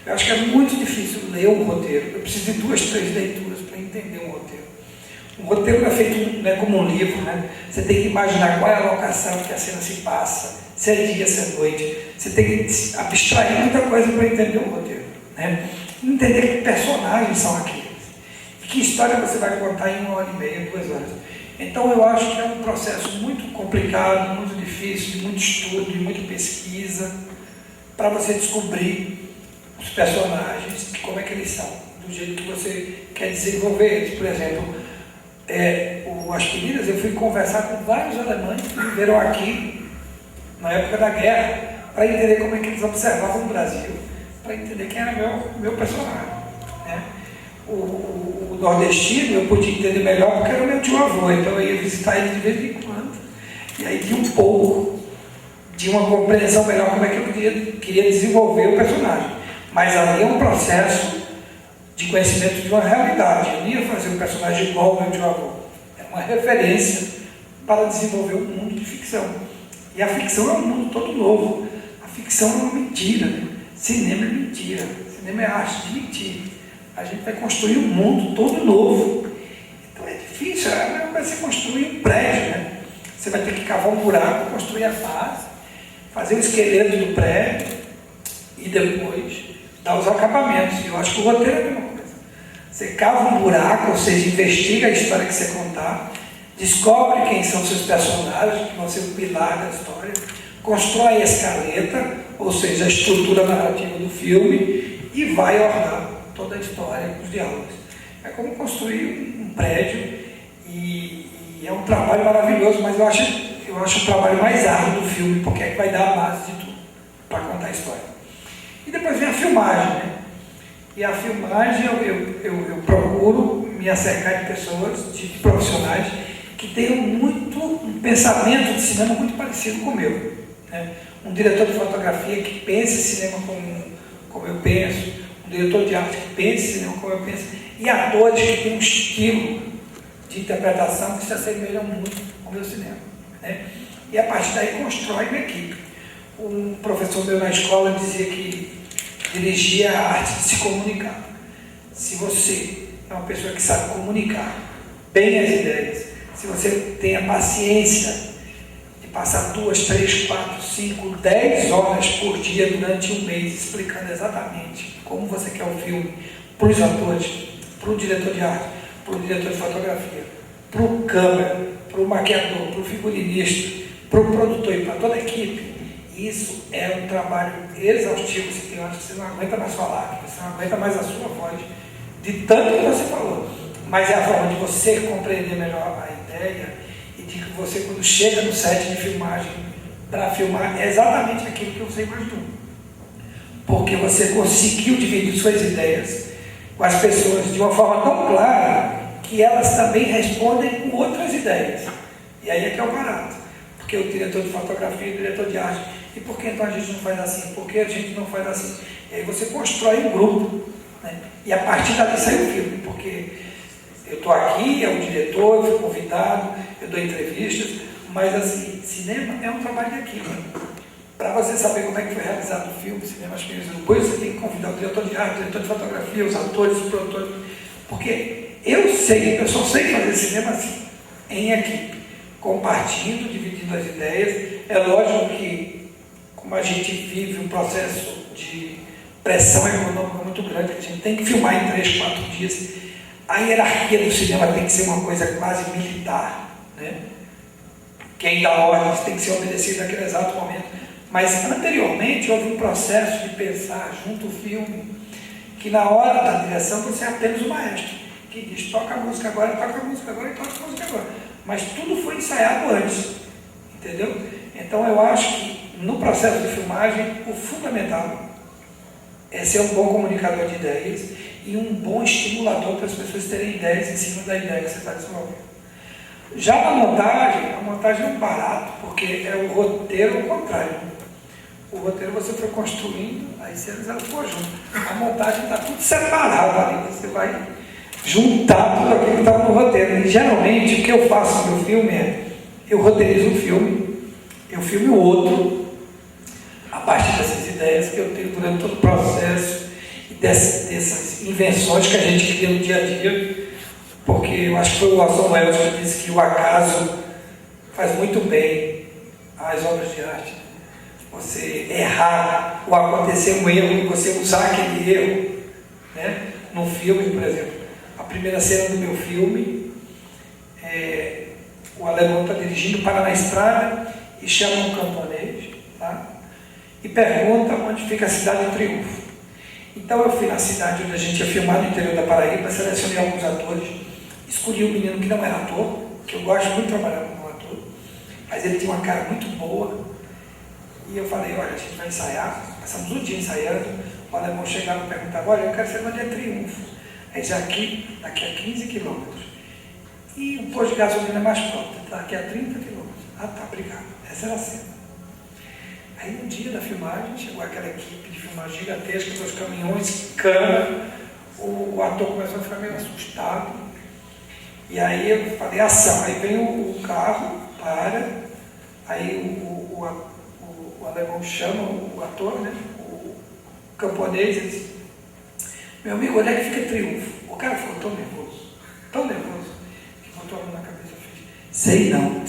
Eu acho que é muito difícil ler um roteiro. Eu preciso de 2, 3 leituras para entender um roteiro. Um roteiro é feito, né, como um livro, né? Você tem que imaginar qual é a locação que a cena se passa, se é dia, se é noite. Você tem que abstrair muita coisa para entender o roteiro, né? Entender que personagens são aqueles. E que história você vai contar em 1h30, 2 horas. Então eu acho que é um processo muito complicado, muito difícil, de muito estudo, de muita pesquisa, para você descobrir os personagens, como é que eles são, do jeito que você quer desenvolver eles. Por exemplo, o Aspirinas, eu fui conversar com vários alemães que viveram aqui na época da guerra, para entender como é que eles observavam o Brasil, para entender quem era meu personagem, né? O nordestino eu podia entender melhor porque era meu tio-avô, então eu ia visitar ele de vez em quando, e aí tinha um pouco de uma compreensão melhor como é que eu queria desenvolver o personagem. Mas ali é um processo de conhecimento de uma realidade. Eu não ia fazer um personagem igual ao meu tio-avô. É uma referência para desenvolver um mundo de ficção. E a ficção é um mundo todo novo. A ficção é uma mentira. Cinema é mentira. Cinema é arte de mentir. A gente vai construir um mundo todo novo. Então é difícil. É a mesma coisa você construir um prédio, né? Você vai ter que cavar um buraco, construir a base, fazer o esqueleto do prédio e depois dar os acabamentos. E eu acho que o roteiro é a mesma coisa. Você cava um buraco, ou seja, investiga a história que você contar, descobre quem são seus personagens, que vão ser o pilar da história, constrói a escaleta, ou seja, a estrutura narrativa do filme, e vai ornar toda a história com os diálogos. É como construir um prédio, e é um trabalho maravilhoso, mas eu acho o trabalho mais árduo do filme, porque é que vai dar a base de tudo para contar a história. E depois vem a filmagem, né? E a filmagem eu procuro me acercar de pessoas, de profissionais, que tenham um pensamento de cinema muito parecido com o meu, né? Um diretor de fotografia que pense cinema como eu penso, um diretor de arte que pense cinema como eu penso, e atores que têm um estilo de interpretação que se assemelham muito ao meu cinema, né? E a partir daí constrói uma equipe. Um professor meu na escola dizia que dirigia a arte de se comunicar. Se você é uma pessoa que sabe comunicar bem as ideias, se você tem a paciência de passar 2, 3, 4, 5, 10 horas por dia durante um mês explicando exatamente como você quer o filme para os atores, para o diretor de arte, para o diretor de fotografia, para o câmera, para o maquiador, para o figurinista, para o produtor e para toda a equipe, Isso é um trabalho exaustivo, você tem horas que você não aguenta mais falar, que você não aguenta mais a sua voz, de tanto que você falou. Mas é a forma de você compreender melhor a ideia e de que você, quando chega no set de filmagem para filmar, é exatamente aquilo que você imaginou. Porque você conseguiu dividir suas ideias com as pessoas de uma forma tão clara que elas também respondem com outras ideias. E aí é que é o barato. Porque o diretor de fotografia, o diretor de arte, e por que então a gente não faz assim? Por que a gente não faz assim? E aí você constrói um grupo, né? E a partir dali sai o filme, porque eu estou aqui, é o diretor, eu fui convidado, eu dou entrevistas, mas assim, cinema é um trabalho de equipe. Para você saber como é que foi realizado o filme, cinema, as primeiras depois você tem que convidar o diretor de arte, o diretor de fotografia, os atores, os produtores, porque eu só sei fazer cinema assim, em equipe, compartilhando, dividindo as ideias. É lógico que, como a gente vive um processo de pressão econômica muito grande, a gente tem que filmar em 3, 4 dias, a hierarquia do cinema tem que ser uma coisa quase militar, né? Quem dá ordens tem que ser obedecido naquele exato momento. Mas anteriormente houve um processo de pensar junto o filme, que na hora da direção você é apenas o maestro, que diz toca a música agora, toca a música agora e toca a música agora. Mas tudo foi ensaiado antes, entendeu? Então eu acho que no processo de filmagem o fundamental é ser um bom comunicador de ideias e um bom estimulador para as pessoas terem ideias em cima da ideia que você está desenvolvendo. Já na montagem, a montagem é um barato, porque é o roteiro ao contrário. O roteiro você foi construindo, aí você atuou junto. A montagem está tudo separado ali, você vai juntar tudo aquilo que estava no roteiro. E geralmente o que eu faço no meu filme é, eu roteirizo um filme, eu filmo o outro, a partir dessas ideias que eu tenho durante todo o processo, e dessas invenções que a gente cria no dia a dia, porque eu acho que foi o Orson Welles que disse que o acaso faz muito bem às obras de arte. Você errar, ou acontecer um erro, e você usar aquele erro, né? Num filme, por exemplo, a primeira cena do meu filme, o alemão está dirigindo, para na estrada e chama um camponês, tá? E pergunta onde fica a cidade de Triunfo. Então eu fui na cidade onde a gente ia filmar, no interior da Paraíba, selecionei alguns atores, escolhi um menino que não era ator, que eu gosto muito de trabalhar com um ator, mas ele tinha uma cara muito boa, e eu falei, olha, a gente vai ensaiar, passamos um dia ensaiando, o alemão chegava e perguntava, olha, eu quero ser onde é Triunfo. Aí já aqui, daqui a 15 quilômetros. E o posto de gasolina mais próximo, daqui a 30 quilômetros. Ah, tá, obrigado. Essa era a cena. Aí no dia da filmagem, chegou aquela equipe de filmagem gigantesca, com os caminhões, câmera, o ator começou a ficar meio assustado. E aí eu falei, ação. Aí vem o carro, para, aí o alemão chama o ator, né? O camponês, ele disse, meu amigo, onde é que fica Triunfo? O cara ficou tão nervoso, que botou a mão na cabeça e fez, sei não.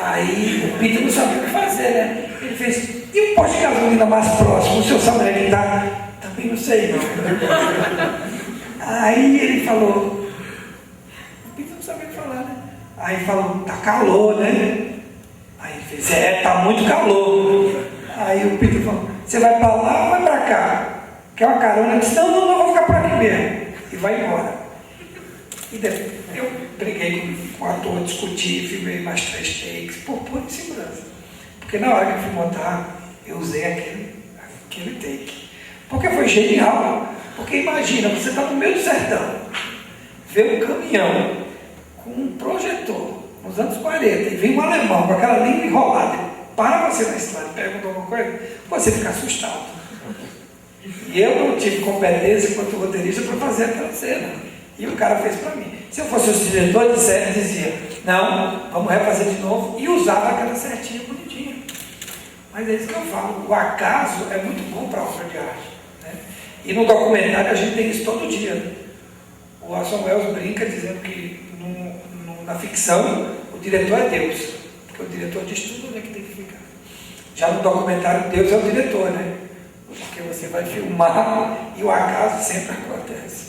Aí o Peter não sabia o que fazer, né? Ele fez, e o posto de gasolina mais próximo? O senhor sabe onde é que está? Também não sei não. Aí ele falou, o Peter não sabia o que falar, né? Aí falou, tá calor, né? Aí ele fez, tá muito calor. Aí o Peter falou, você vai para lá ou vai para cá? Quer uma carona? Ele disse, não, vou ficar por aqui mesmo. E vai embora. E depois, eu briguei com o ator, discuti, filmei mais 3 takes, por pura insegurança. Porque na hora que eu fui montar, eu usei aquele take. Porque foi genial. Porque imagina, você está no meio do sertão, vê um caminhão com um projetor, nos anos 40, e vem um alemão com aquela língua enrolada, para você na estrada e pergunta alguma coisa, você fica assustado. E eu não tive competência enquanto roteirista para fazer aquela cena. E o cara fez para mim. Se eu fosse o diretor de série, dizia, não, vamos refazer de novo, e usava aquela certinha bonitinha. Mas é isso que eu falo, o acaso é muito bom para a obra de arte, né? E no documentário a gente tem isso todo dia. O Orson Welles brinca dizendo que na ficção o diretor é Deus, porque o diretor diz tudo onde é que tem que ficar. Já no documentário Deus é o diretor, né? Porque você vai filmar e o acaso sempre acontece.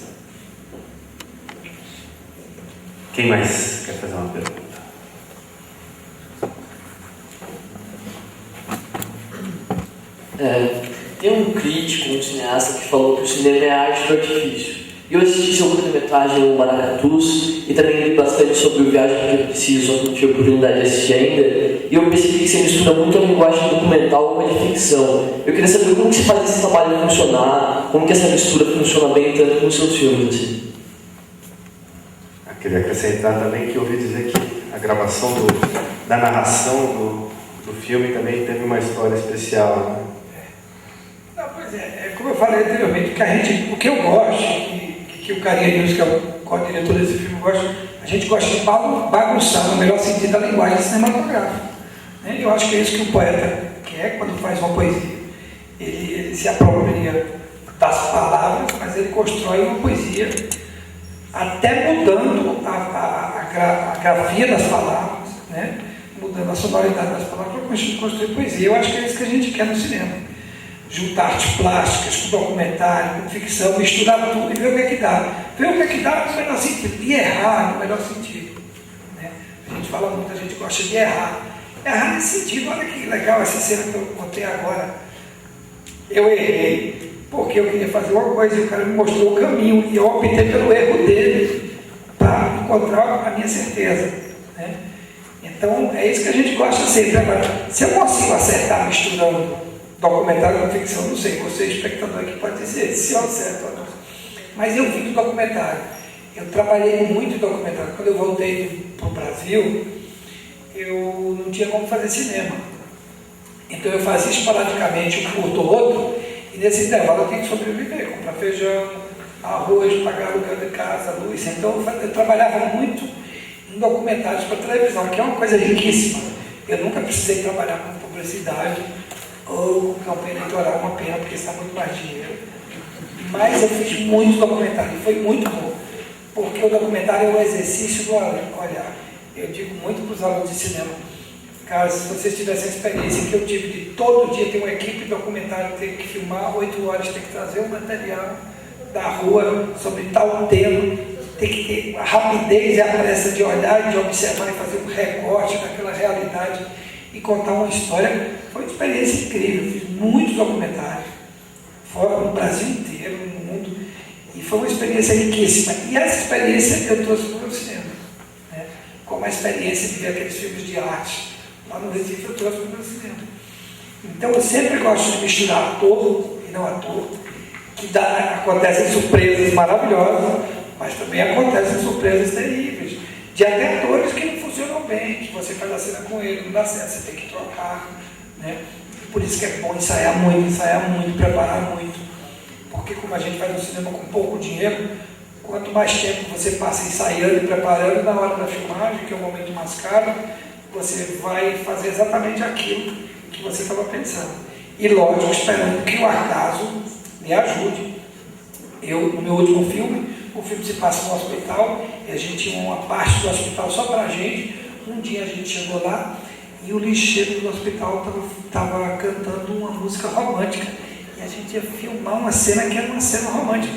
Quem mais quer fazer uma pergunta? Tem um crítico, um cineasta, que falou que o cinema é arte do artifício. E eu assisti seu curta-metragem, o Maracatus, e também li bastante sobre o Viagem que eu preciso, não tive a oportunidade de assistir ainda. E eu percebi que você mistura muito a linguagem documental com a de ficção. Eu queria saber como que você faz esse trabalho funcionar, como que essa mistura funciona bem tanto nos seus filmes, assim. Eu queria acrescentar também que eu ouvi dizer que a gravação da narração do filme também teve uma história especial, né? Não, pois é como eu falei anteriormente, o que eu gosto, que o Carinha News, que é o co-diretor desse filme, a gente gosta de bagunçar, no melhor sentido da linguagem cinematográfica. Né? Eu acho que é isso que o poeta quer quando faz uma poesia. Ele se apropria das palavras, mas ele constrói uma poesia até mudando a grafia das palavras, né? Mudando a sonoridade das palavras para construir poesia. Eu acho que é isso que a gente quer no cinema. Juntar artes plásticas com documentário, com ficção, misturar tudo e ver o que é que dá. Ver o que é que dá no melhor sentido. E errar no melhor sentido. Né? A gente fala muito, a gente gosta de errar. Errar nesse sentido, olha que legal essa cena que eu contei agora. Eu errei porque eu queria fazer uma coisa e o cara me mostrou o caminho e eu optei pelo erro dele para encontrar a minha certeza. Né? Então, é isso que a gente gosta sempre. Agora, se eu consigo acertar misturando documentário com ficção, não sei, você espectador aqui pode dizer se eu acerto ou não. Mas eu vi do documentário. Eu trabalhei muito em documentário. Quando eu voltei para o Brasil, eu não tinha como fazer cinema. Então eu fazia esporadicamente um curto ou outro, e nesse intervalo eu tinha que sobreviver, comprar feijão, arroz, pagar aluguel de casa, luz. Então eu trabalhava muito em documentários para televisão, que é uma coisa riquíssima. Eu nunca precisei trabalhar com publicidade ou com campanha eleitoral, uma pena, porque isso dá muito mais dinheiro. Mas eu fiz muito documentário, e foi muito bom, porque o documentário é um exercício do olhar. Eu digo muito para os alunos de cinema, cara, se vocês tivessem a experiência que eu tive de todo dia ter uma equipe de documentário, ter que filmar 8 horas, ter que trazer o material da rua sobre tal tema, ter que ter a rapidez e a pressa de olhar, de observar e fazer um recorte daquela realidade e contar uma história, foi uma experiência incrível. Eu fiz muitos documentários, fora no Brasil inteiro, no mundo, e foi uma experiência riquíssima. E essa experiência eu trouxe para o meu cinema, né? Como a experiência de ver aqueles filmes de arte lá no Recife, eu trouxe para o meu cinema. Então eu sempre gosto de misturar ator e não ator, que acontecem surpresas maravilhosas, mas também acontecem surpresas terríveis, de até atores que não funcionam bem, que você faz a cena com ele, não dá certo, você tem que trocar, né? Por isso que é bom ensaiar muito, preparar muito, porque como a gente faz um cinema com pouco dinheiro, quanto mais tempo você passa ensaiando e preparando, na hora da filmagem, que é o momento mais caro, você vai fazer exatamente aquilo que você estava pensando. E lógico, esperando que o acaso me ajude. No meu último filme, o filme se passa no hospital, e a gente tinha uma parte do hospital só para a gente. Um dia a gente chegou lá e o lixeiro do hospital estava cantando uma música romântica. E a gente ia filmar uma cena que era uma cena romântica.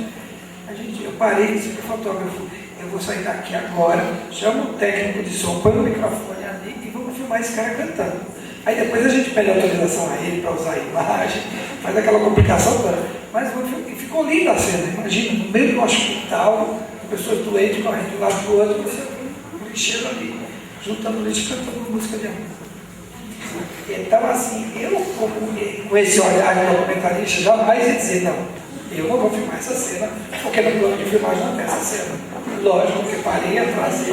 Eu parei e disse para o fotógrafo, eu vou sair daqui agora, chama o técnico de som, põe o microfone ali e vamos filmar esse cara cantando. Aí depois a gente pede autorização a ele para usar a imagem, faz aquela complicação toda. Mas ficou linda a cena, imagina, no meio do hospital, pessoas doentes correndo de um lado para o outro, você um lixeiro ali, juntando lixo e cantando música de amor. Então assim, eu com esse olhar de documentarista jamais ia dizer, não, eu não vou filmar essa cena, porque no plano de filmagem não tem essa cena. Lógico que parei, atrasei,